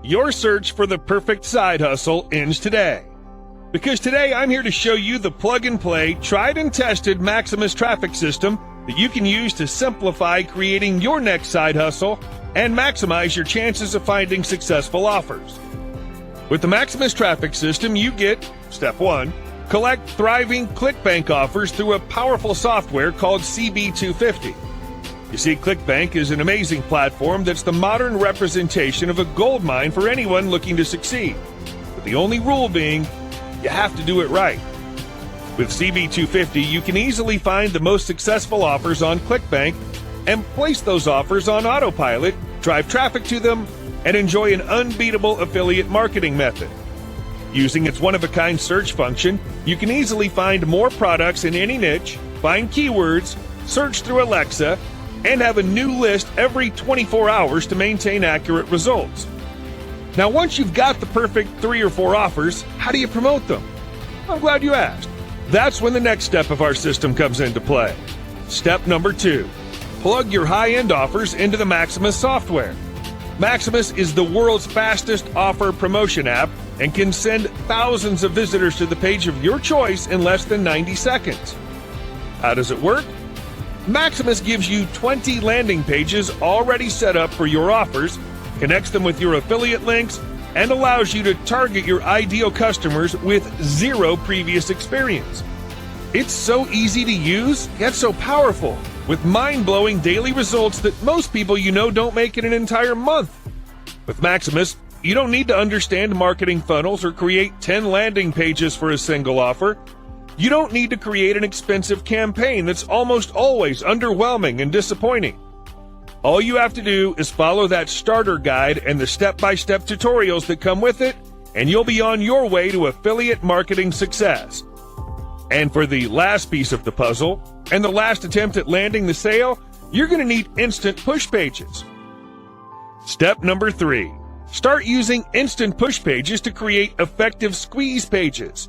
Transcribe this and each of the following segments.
Your search for the perfect side hustle ends today. Because today I'm here to show you the plug-and-play, tried and tested Maximus traffic system that you can use to simplify creating your next side hustle and maximize your chances of finding successful offers. With the Maximus traffic system, you get, step 1, collect thriving ClickBank offers through a powerful software called CB250. You see, ClickBank is an amazing platform that's the modern representation of a gold mine for anyone looking to succeed. But the only rule being, you have to do it right. With CB250, you can easily find the most successful offers on ClickBank and place those offers on autopilot, drive traffic to them, and enjoy an unbeatable affiliate marketing method. Using its one-of-a-kind search function, you can easily find more products in any niche, find keywords, search through Alexa, and have a new list every 24 hours to maintain accurate results. Now, once you've got the perfect 3 or 4 offers, how do you promote them? I'm glad you asked. That's when the next step of our system comes into play. Step number 2, plug your high-end offers into the Maximus software. Maximus is the world's fastest offer promotion app and can send thousands of visitors to the page of your choice in less than 90 seconds. How does it work? Maximus gives you 20 landing pages already set up for your offers, connects them with your affiliate links, and allows you to target your ideal customers with 0 previous experience. It's so easy to use, yet so powerful, with mind-blowing daily results that most people you know don't make in an entire month. With Maximus, you don't need to understand marketing funnels or create 10 landing pages for a single offer. You don't need to create an expensive campaign that's almost always underwhelming and disappointing. All you have to do is follow that starter guide and the step-by-step tutorials that come with it, and you'll be on your way to affiliate marketing success. And for the last piece of the puzzle, and the last attempt at landing the sale, you're going to need instant push pages. Step number 3, start using instant push pages to create effective squeeze pages.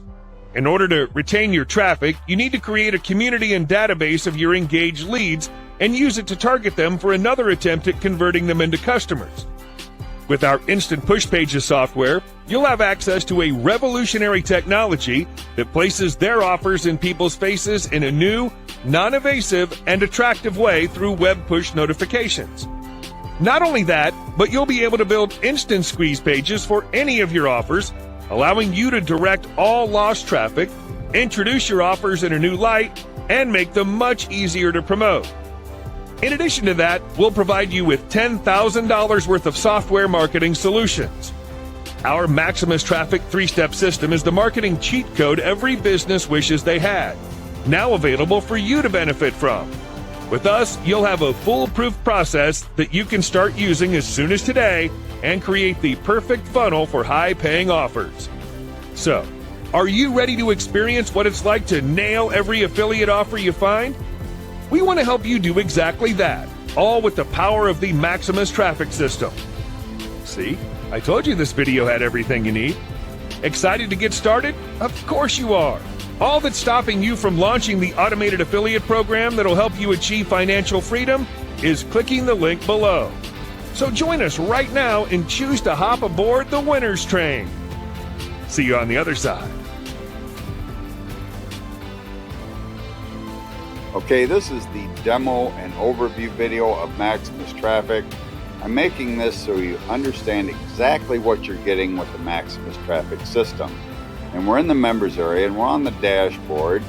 In order to retain your traffic, you need to create a community and database of your engaged leads and use it to target them for another attempt at converting them into customers. With our Instant Push Pages software, you'll have access to a revolutionary technology that places their offers in people's faces in a new, non-invasive, and attractive way through web push notifications. Not only that, but you'll be able to build instant squeeze pages for any of your offers, allowing you to direct all lost traffic, introduce your offers in a new light, and make them much easier to promote. In addition to that, we'll provide you with $10,000 worth of software marketing solutions. Our Maximus Traffic 3-step system is the marketing cheat code every business wishes they had, now available for you to benefit from. With us, you'll have a foolproof process that you can start using as soon as today and create the perfect funnel for high-paying offers. So, are you ready to experience what it's like to nail every affiliate offer you find? We want to help you do exactly that, all with the power of the Maximus traffic system. See, I told you this video had everything you need. Excited to get started? Of course you are. All that's stopping you from launching the automated affiliate program that'll help you achieve financial freedom is clicking the link below. So join us right now and choose to hop aboard the winner's train. See you on the other side. Okay, this is the demo and overview video of Maximus Traffic. I'm making this so you understand exactly what you're getting with the Maximus Traffic system. And we're in the members area and we're on the dashboard,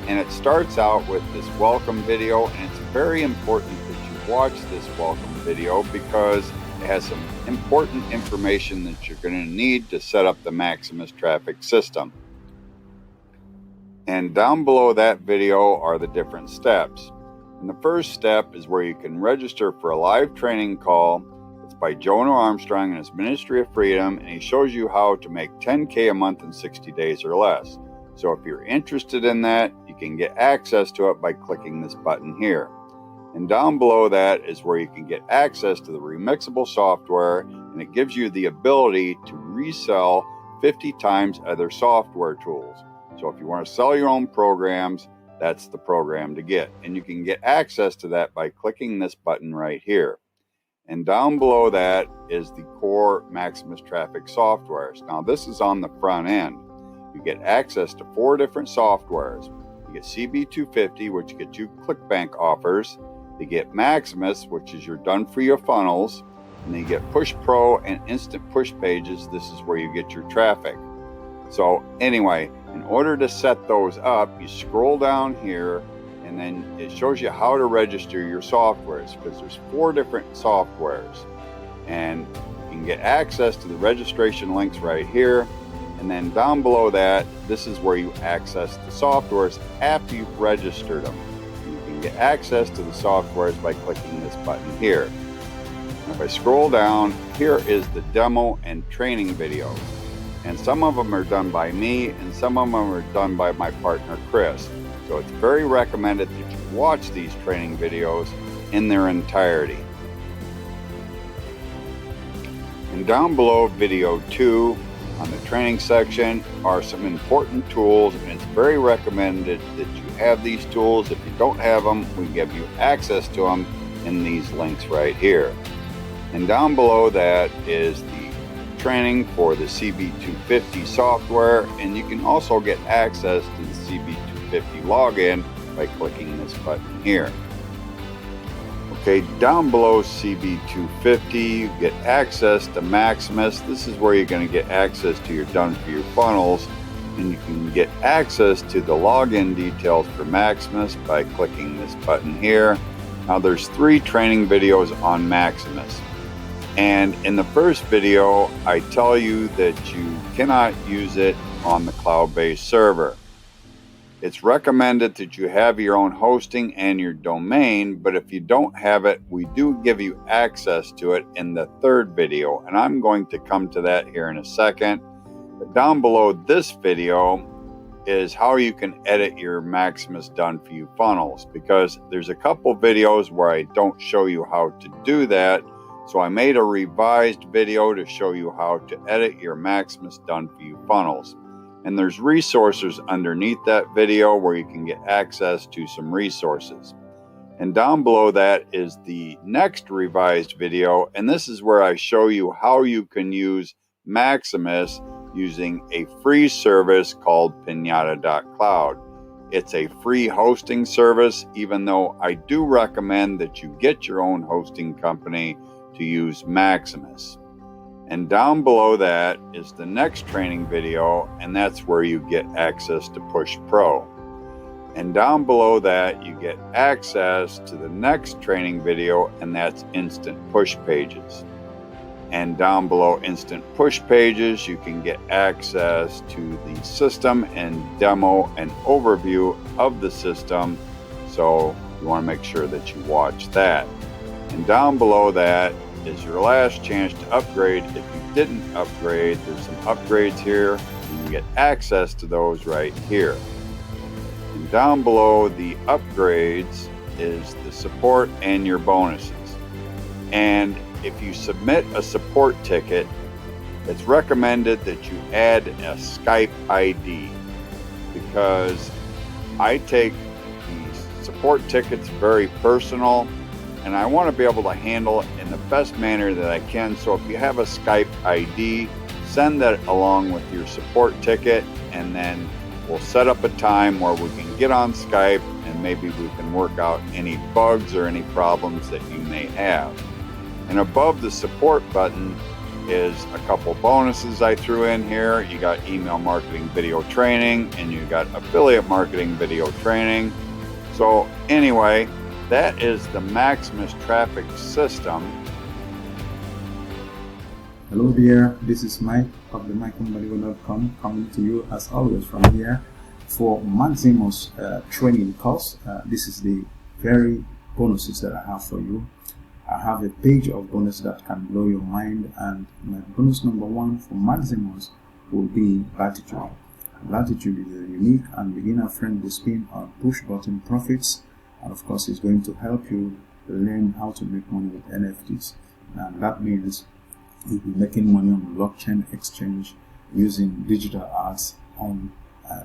and it starts out with this welcome video, and it's very important that you watch this welcome video because it has some important information that you're going to need to set up the Maximus Traffic system. And down below that video are the different steps. And the first step is where you can register for a live training call. It's by Jonah Armstrong and his Ministry of Freedom, and he shows you how to make $10K a month in 60 days or less. So if you're interested in that, you can get access to it by clicking this button here. And down below that is where you can get access to the remixable software, and it gives you the ability to resell 50 times other software tools. So if you want to sell your own programs, that's the program to get. And you can get access to that by clicking this button right here. And down below that is the core Maximus traffic softwares. Now this is on the front end. You get access to 4 different softwares. You get CB250, which gets you ClickBank offers. You get Maximus, which is your done for your funnels. And then you get Push Pro and Instant Push Pages. This is where you get your traffic. So anyway, in order to set those up, you scroll down here and then it shows you how to register your softwares, because there's 4 different softwares. And you can get access to the registration links right here. And then down below that, this is where you access the softwares after you've registered them. You can get access to the softwares by clicking this button here. And if I scroll down, here is the demo and training videos. And some of them are done by me and some of them are done by my partner Chris. So it's very recommended that you watch these training videos in their entirety. And down below video 2 on the training section are some important tools, and it's very recommended that you have these tools. If you don't have them, we give you access to them in these links right here. And down below that is the training for the CB250 software, and you can also get access to the CB250 login by clicking this button here. Okay, down below CB250 you get access to Maximus. This is where you're going to get access to your done for your funnels, and you can get access to the login details for Maximus by clicking this button here. Now there's 3 training videos on Maximus. And in the first video, I tell you that you cannot use it on the cloud-based server. It's recommended that you have your own hosting and your domain, but if you don't have it, we do give you access to it in the third video, and I'm going to come to that here in a second. But down below this video is how you can edit your Maximus done for you funnels, because there's a couple videos where I don't show you how to do that. So I made a revised video to show you how to edit your Maximus done for you funnels. And there's resources underneath that video where you can get access to some resources. And down below that is the next revised video, and this is where I show you how you can use Maximus using a free service called Pinata.cloud. It's a free hosting service, even though I do recommend that you get your own hosting company to use Maximus. And down below that is the next training video, and that's where you get access to Push Pro. And down below that you get access to the next training video, and that's Instant Push Pages. And down below Instant Push Pages you can get access to the system and demo and overview of the system, so you want to make sure that you watch that. And down below that is your last chance to upgrade. If you didn't upgrade, there's some upgrades here, and you get access to those right here. And down below the upgrades is the support and your bonuses. And if you submit a support ticket, it's recommended that you add a Skype ID, because I take the support tickets very personal, and I want to be able to handle it in the best manner that I can. So if you have a Skype ID, send that along with your support ticket, and then we'll set up a time where we can get on Skype and maybe we can work out any bugs or any problems that you may have. And above the support button is a couple bonuses I threw in here. You got email marketing video training, and you got affiliate marketing video training. So anyway, that is the Maximus traffic system. Hello there, this is Mike of the Mbadiwe.com, coming to you as always from here for Maximus training course. This is the very bonuses that I have for you. I have a page of bonus that can blow your mind, and my bonus number 1 for Maximus will be Latitude. Latitude is a unique and beginner-friendly spin on push-button profits, and of course it's going to help you learn how to make money with NFTs. And that means you'll be making money on blockchain exchange using digital arts on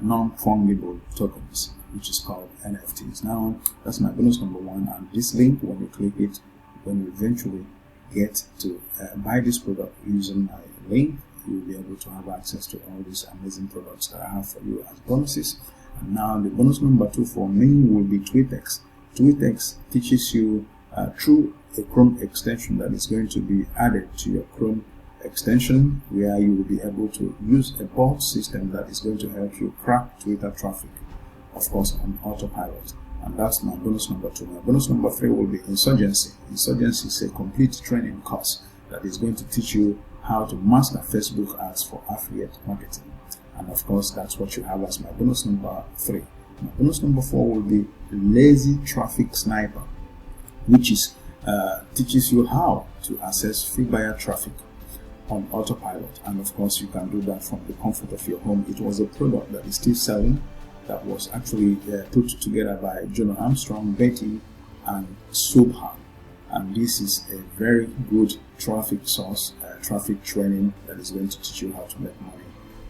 non-fungible tokens, which is called NFTs. Now, that's my bonus number 1, and this link, when you click it, when you eventually get to buy this product using my link, you'll be able to have access to all these amazing products that I have for you as bonuses. And now the bonus number 2 for me will be TweetX. TweetX teaches you through a Chrome extension that is going to be added to your Chrome extension, where you will be able to use a bot system that is going to help you crack Twitter traffic, of course on autopilot. And that's my bonus number 2. My bonus number 3 will be Insurgency. Insurgency is a complete training course that is going to teach you how to master Facebook ads for affiliate marketing. And of course, that's what you have as my bonus number 3. My bonus number 4 will be Lazy Traffic Sniper, which is teaches you how to access free buyer traffic on autopilot. And of course, you can do that from the comfort of your home. It was a product that is still selling, that was actually put together by Jonah Armstrong, Betty, and Subha. And this is a very good traffic source, traffic training that is going to teach you how to make money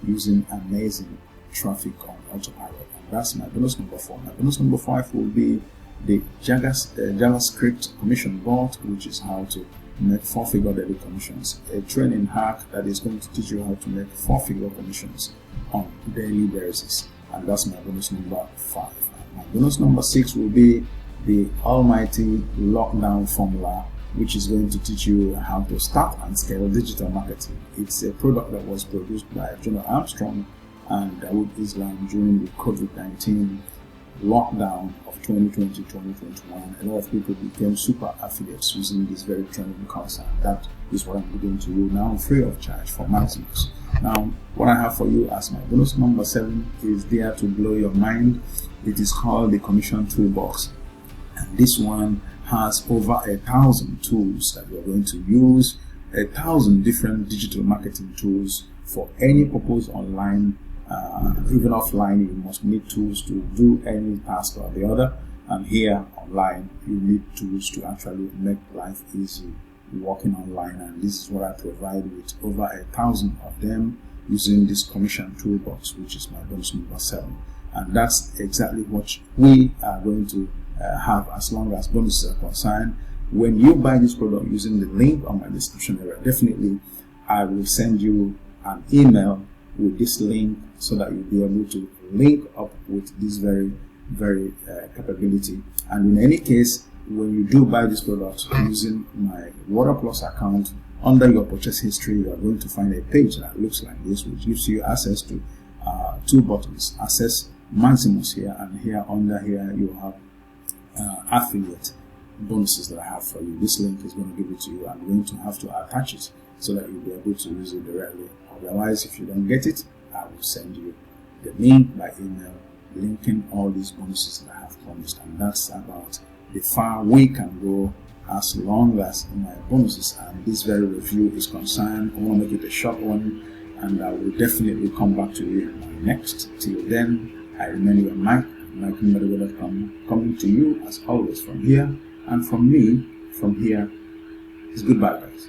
using amazing traffic on autopilot. And that's my bonus number 4. My bonus number 5 will be the JavaScript commission bot, which is how to make 4-figure daily commissions. A training hack that is going to teach you how to make 4-figure commissions on daily basis. And that's my bonus number 5. And my bonus number 6 will be the almighty lockdown formula, which is going to teach you how to start and scale digital marketing. It's a product that was produced by Jonah Armstrong and Dawood Islam during the COVID-19 lockdown of 2020-2021. A lot of people became super affiliates using this very training course, and that is what I'm giving to you now free of charge for Maximus. Now, what I have for you as my bonus number 7 is there to blow your mind. It is called the Commission Toolbox, and this one has over 1,000 tools that you're going to use, 1,000 different digital marketing tools for any purpose online. Even offline, you must need tools to do any task or the other, and here online you need tools to actually make life easy working online. And this is what I provide with over 1,000 of them using this Commission Toolbox, which is my bonus number 7. And that's exactly what we are going to have as long as bonuses are concerned. When you buy this product using the link on my description area, definitely I will send you an email with this link so that you'll be able to link up with this very capability. And in any case, when you do buy this product using my Water Plus account, under your purchase history, you are going to find a page that looks like this, which gives you access to 2 buttons: access Maximus here, and here under here you have affiliate bonuses that I have for you. This link is going to give it to you. I'm going to have to attach it so that you'll be able to use it directly. Otherwise, if you don't get it, I will send you the link by email, linking all these bonuses that I have promised. And that's about the far we can go as long as my bonuses and this very review is concerned. I want to make it a short one, and I will definitely come back to you next. Till then, I remain your Mike, Mbadiwe.com, coming to you as always from here, and from me from here is goodbye, guys.